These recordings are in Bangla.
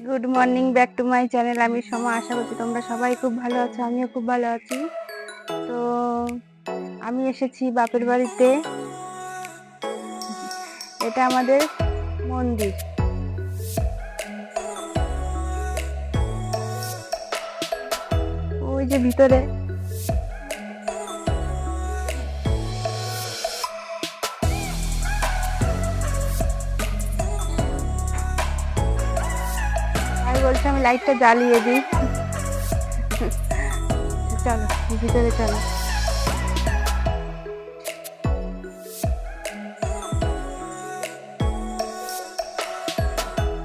Good morning back to my channel. আমি সোমা, আশা করছি তোমরা সবাই খুব ভালো আছো, আমিও খুব ভালো আছি। তো আমি এসেছি বাপের বাড়িতে। এটা আমাদের মন্দির। ওই যে ভিতরে আমি বলছি আমি লাইটটা জ্বালিয়ে দিই। চলো ভিতরে চলো।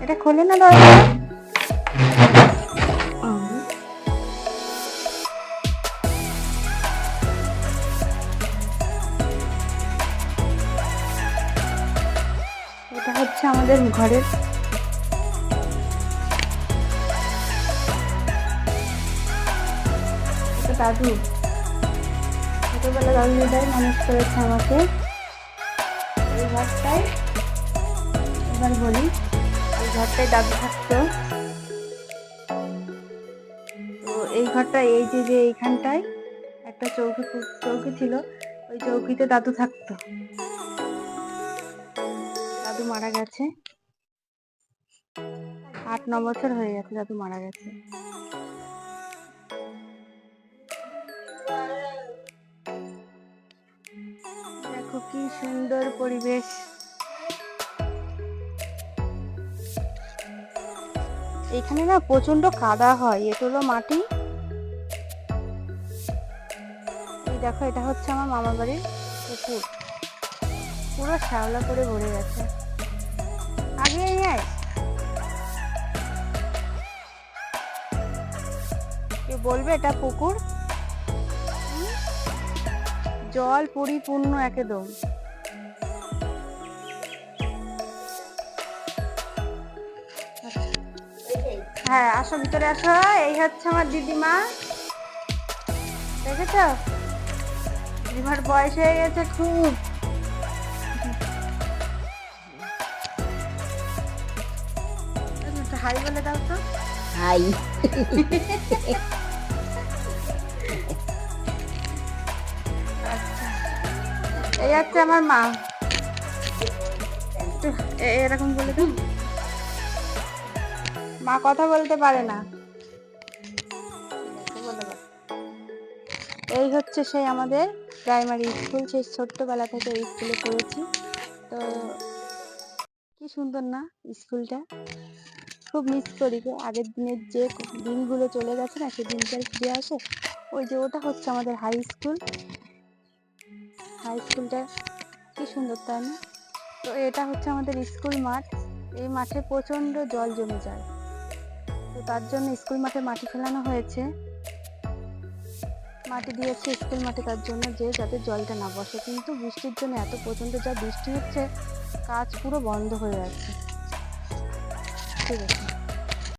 এটা খোলে না দরজা। এটা হচ্ছে আমাদের ঘরের দাদু। ছোটবেলা দাদু দিদাই মানুষ করেছে আমাকে এই ঘরটায়। এবার বলি, এই ঘরটায় দাদু থাকতো। তো এই ঘরটায় এই যে এইখানটায় একটা চৌকি ছিল, ওই চৌকিতে দাদু থাকতো। দাদু মারা গেছে, 8-9 বছর হয়ে গেছে দাদু মারা গেছে। দেখো কি সুন্দর পরিবেশ। এখানে না প্রচন্ড কাদা হয়, এটা হলো মাটি। এই দেখো, এটা হচ্ছে আমার মামার বাড়ির পুকুর, পুরো শ্যাওলা করে ভরে গেছে। আগে কেউ বলবে এটা পুকুর? জল পরিপূর্ণ একদম। হ্যাঁ, আসো ভিতরে আসো। এই হচ্ছে আমার দিদিমা, দেখেছ? দিদিমার বয়স হয়ে গেছে খুব। হাই বলে দাও তো। হাই। এই হচ্ছে আমার মা, এরকম বলে দাও। মা কথা বলতে পারে না। এই হচ্ছে সেই আমাদের প্রাইমারি স্কুল, সেই ছোট্টবেলা থেকে এই স্কুলে পড়েছি। তো কি সুন্দর না স্কুলটা, খুব মিস করি গো। আগের দিনের যে দিনগুলো চলে গেছে না, সেই দিনটার ফিরে আসে। ওই যে ওটা হচ্ছে আমাদের হাই স্কুল। হাই স্কুলটা কি সুন্দর, তাই না? তো এটা হচ্ছে আমাদের স্কুল মাঠ। এই মাঠে প্রচন্ড জল জমে যায়, তো তার জন্য স্কুল মাঠে মাটি ফেলানো হয়েছে। মাটি দিয়েছে স্কুল মাঠে তার জন্য, যে যাতে জলটা না বসে। কিন্তু বৃষ্টির জন্য এত প্রচন্ড যা বৃষ্টি হচ্ছে, কাজ পুরো বন্ধ হয়ে যাচ্ছে। ঠিক আছে।